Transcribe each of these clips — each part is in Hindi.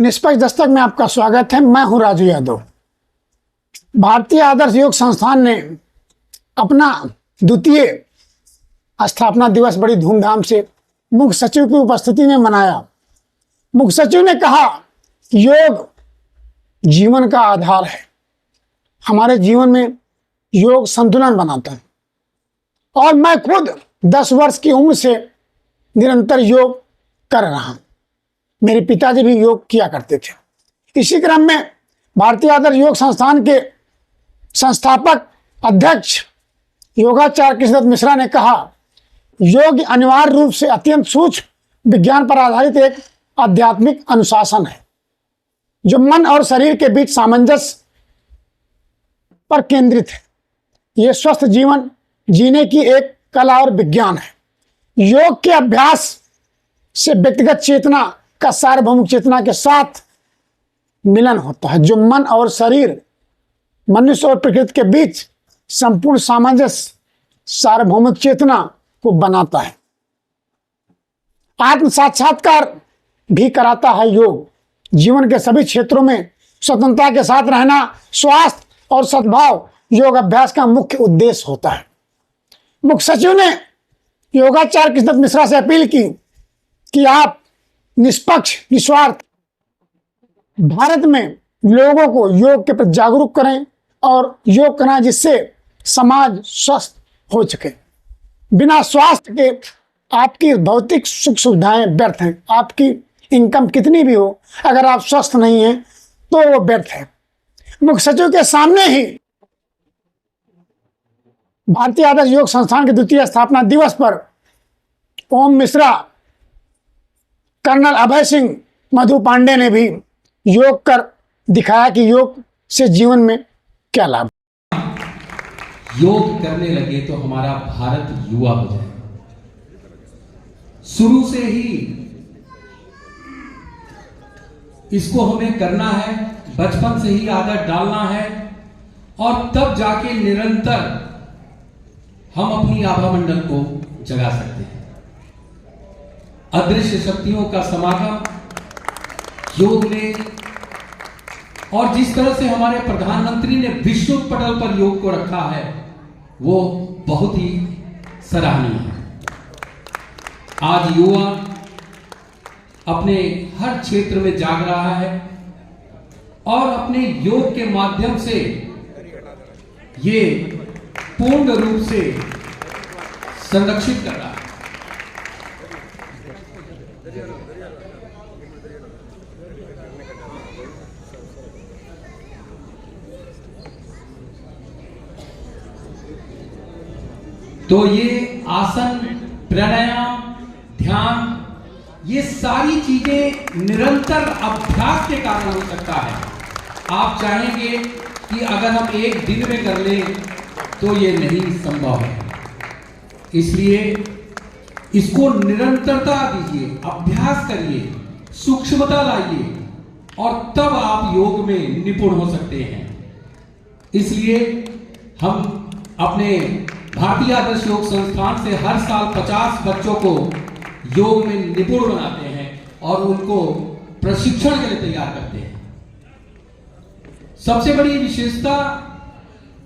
निष्पक्ष दस्तक में आपका स्वागत है। मैं हूं राजू यादव। भारतीय आदर्श योग संस्थान ने अपना द्वितीय स्थापना दिवस बड़ी धूमधाम से मुख्य सचिव की उपस्थिति में मनाया। मुख्य सचिव ने कहा कि योग जीवन का आधार है। हमारे जीवन में योग संतुलन बनाता है और मैं खुद 10 वर्ष की उम्र से निरंतर योग कर रहा हूं। मेरे पिताजी भी योग किया करते थे। इसी क्रम में भारतीय आदर्श योग संस्थान के संस्थापक अध्यक्ष योगाचार्य कृष्णदत्त मिश्रा ने कहा, योग अनिवार्य रूप से अत्यंत सूक्ष्म विज्ञान पर आधारित एक आध्यात्मिक अनुशासन है जो मन और शरीर के बीच सामंजस्य पर केंद्रित है। यह स्वस्थ जीवन जीने की एक कला और विज्ञान है। योग के अभ्यास से व्यक्तिगत चेतना का सार्वभौमिक चेतना के साथ मिलन होता है जो मन और शरीर, मनुष्य और प्रकृति के बीच संपूर्ण सामंजस्य सार्वभौमिक चेतना को बनाता है। आत्म साक्षात्कार भी कराता है। योग जीवन के सभी क्षेत्रों में स्वतंत्रता के साथ रहना, स्वास्थ्य और सद्भाव योग अभ्यास का मुख्य उद्देश्य होता है। मुख्य सचिव ने योगाचार्य कृष्णदत्त मिश्रा से अपील की कि आप निष्पक्ष, निस्वार्थ भारत में लोगों को योग के प्रति जागरूक करें और योग कराएं जिससे समाज स्वस्थ हो सके। बिना स्वास्थ्य के आपकी भौतिक सुख सुविधाएं व्यर्थ हैं। आपकी इनकम कितनी भी हो, अगर आप स्वस्थ नहीं हैं तो वो व्यर्थ है। मुख्य सचिव के सामने ही भारतीय आदर्श योग संस्थान के द्वितीय स्थापना दिवस पर ओम मिश्रा, कर्नल अभय सिंह, मधु पांडे ने भी योग कर दिखाया कि योग से जीवन में क्या लाभ। योग करने लगे तो हमारा भारत युवा हो जाए। शुरू से ही इसको हमें करना है, बचपन से ही आदत डालना है और तब जाके निरंतर हम अपनी आभा मंडल को जगा सकते हैं। अदृश्य शक्तियों का समागम योग में, और जिस तरह से हमारे प्रधानमंत्री ने विश्व पटल पर योग को रखा है वो बहुत ही सराहनीय है। आज युवा अपने हर क्षेत्र में जाग रहा है और अपने योग के माध्यम से ये पूर्ण रूप से संरक्षित कर रहा है। तो ये आसन, प्राणायाम, ध्यान, ये सारी चीजें निरंतर अभ्यास के कारण हो सकता है। आप चाहेंगे कि अगर हम एक दिन में कर लें तो ये नहीं संभव है। इसलिए इसको निरंतरता दीजिए, अभ्यास करिए, सूक्ष्मता लाइए और तब आप योग में निपुण हो सकते हैं। इसलिए हम अपने भारतीय आदर्श योग संस्थान से हर साल 50 बच्चों को योग में निपुण बनाते हैं और उनको प्रशिक्षण के लिए तैयार करते हैं। सबसे बड़ी विशेषता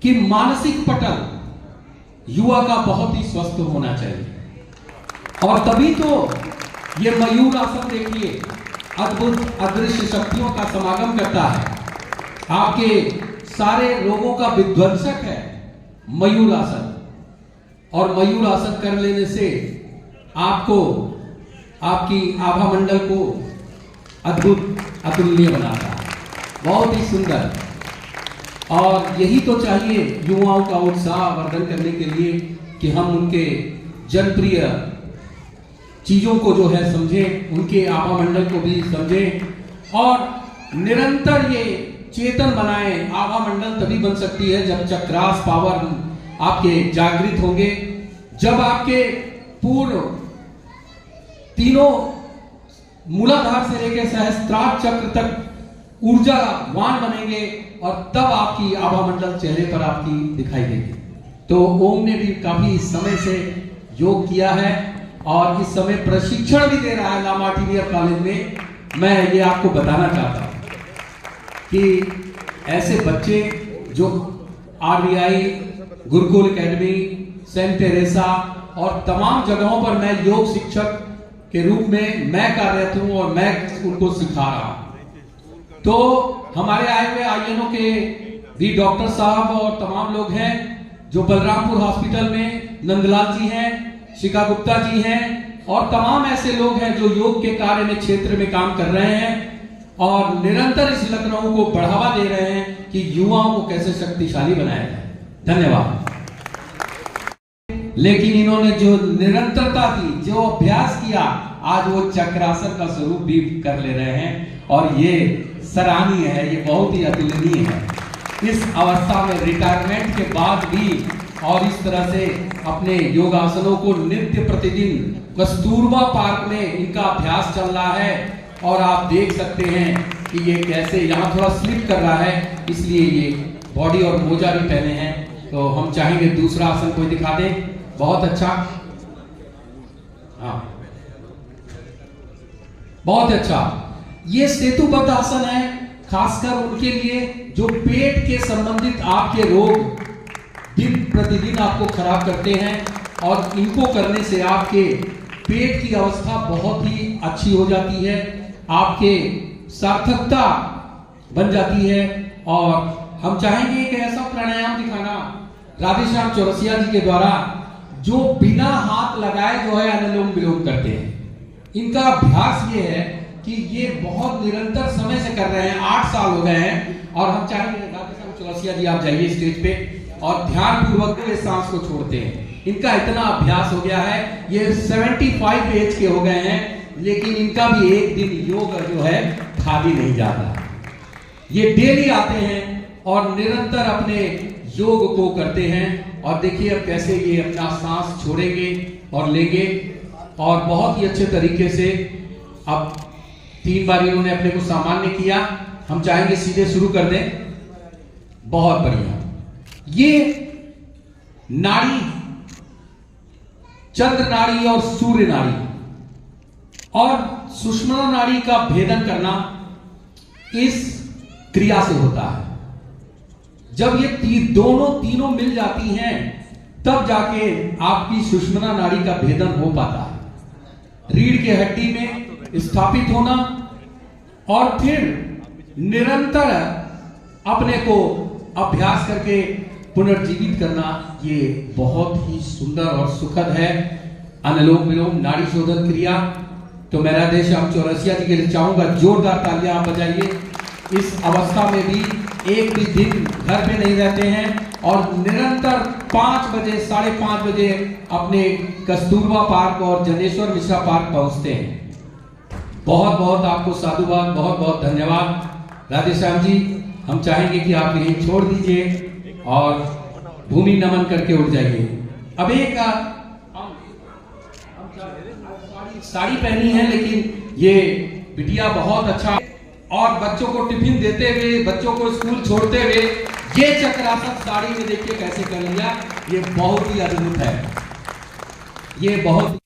कि मानसिक पटल युवा का बहुत ही स्वस्थ होना चाहिए और तभी तो ये मयूर आसन देखिए, अद्भुत अदृश्य शक्तियों का समागम करता है। आपके सारे रोगों का विध्वंसक है मयूर आसन, और मयूर आसन कर लेने से आपको आपकी आभा मंडल को अद्भुत, अतुलनीय बनाता है। बहुत ही सुंदर। और यही तो चाहिए युवाओं का उत्साह वर्धन करने के लिए कि हम उनके जनप्रिय चीजों को जो है समझें, उनके आभा मंडल को भी समझें और निरंतर ये चेतन बनाएं। आभा मंडल तभी बन सकती है जब चक्रास पावर आपके जागृत होंगे, जब आपके पूर्ण तीनों मूलाधार से लेकर सहस्त्रार चक्र तक ऊर्जावान बनेंगे और तब आपकी आभा मंडल चेहरे पर आपकी दिखाई देगी। तो ओम ने भी काफी समय से योग किया है और इस समय प्रशिक्षण भी दे रहा है लामाटीवियर कॉलेज में मैं ये आपको बताना चाहता हूं कि ऐसे बच्चे जो RBI, Gurukul academy, saint Teresa और तमाम जगहों पर मैं योग शिक्षक के रूप में मैं कार्यरत हूं और मैं उनको सिखा रहा हूं। तो हमारे आए हुए INO के भी डॉक्टर साहब और तमाम लोग हैं जो बलरामपुर हॉस्पिटल में नंदलाल जी हैं, शिखा गुप्ता जी हैं और तमाम ऐसे लोग हैं जो योग के कार्य में क्षेत्र में काम कर रहे हैं और निरंतर इस लखनऊ को बढ़ावा दे रहे हैं कि युवाओं को कैसे शक्तिशाली बनाया जाए। धन्यवाद। लेकिन इन्होंने जो निरंतरता की, जो अभ्यास किया, आज वो चक्रासन का स्वरूप भी कर ले रहे हैं और ये सराहनीय है, ये बहुत ही अतुलनीय है। इस अवस्था में रिटायरमेंट के बाद भी और इस तरह से अपने योगासनों को नित्य प्रतिदिन कस्तूरबा पार्क में इनका अभ्यास चल रहा है और आप देख सकते हैं कि ये कैसे यहाँ थोड़ा स्लिप कर रहा है, इसलिए ये बॉडी और मोजा भी पहने हैं। तो हम चाहेंगे दूसरा आसन कोई दिखा दे। बहुत अच्छा, हाँ बहुत अच्छा। ये सेतुबद्ध आसन है, खासकर उनके लिए जो पेट के संबंधित आपके रोग दिन प्रतिदिन आपको खराब करते हैं और इनको करने से आपके पेट की अवस्था बहुत ही अच्छी हो जाती है, आपके सार्थकता बन जाती है। और हम चाहेंगे एक ऐसा प्राणायाम दिखाना राधेश्याम चौरसिया जी के द्वारा जो बिना हाथ लगाए जो है अनुलोम विलोम करते हैं। इनका अभ्यास ये है कि ये बहुत निरंतर समय से कर रहे हैं, 8 साल हो गए हैं और हम चाहेंगे राधेश्याम चौरसिया जी आप जाइए स्टेज पे और ध्यान पूर्वक ये सांस को छोड़ते हैं। इनका इतना अभ्यास हो गया है, ये 75 एज के हो गए हैं, लेकिन इनका भी एक दिन योग जो है खाली नहीं जाता। ये डेली आते हैं और निरंतर अपने योग को करते हैं और देखिए अब कैसे ये अपना सांस छोड़ेंगे और लेंगे और बहुत ही अच्छे तरीके से अब 3 बार इन्होंने अपने को सामान्य किया। हम चाहेंगे सीधे शुरू कर दें। बहुत बढ़िया। ये नाड़ी, चंद्र नाड़ी और सूर्य नाड़ी और सुषुम्ना नाड़ी का भेदन करना इस क्रिया से होता है। जब ये तीनों मिल जाती हैं तब जाके आपकी सुषुम्ना नाड़ी का भेदन हो पाता है। रीढ़ के हड्डी में स्थापित होना और फिर निरंतर अपने को अभ्यास करके पुनर्जीवित करना, ये बहुत ही सुंदर और सुखद है। अनुलोम विलोम नाड़ी शोधन क्रिया। तो मैं राधेश्याम चौरसिया जी के लिए चाहूंगा जोरदार तालियां आप बजाइए। इस अवस्था में भी एक भी दिन घर में नहीं रहते हैं और निरंतर 5 बजे 5:30 बजे अपने कस्तूरबा पार्क और जनेश्वर मिश्रा पार्क पहुंचते हैं। बहुत बहुत आपको साधुवाद, बहुत बहुत धन्यवाद राधेश्याम जी। हम चाहेंगे कि आप यहीं छोड़ दीजिए और भूमि नमन करके उठ जाइए। अब एक साड़ी पहनी है, लेकिन ये बिटिया बहुत अच्छा और बच्चों को टिफिन देते हुए, बच्चों को स्कूल छोड़ते हुए ये चक्रासन साड़ी में देखिए कैसे कर लिया। ये बहुत ही अद्भुत है, ये बहुत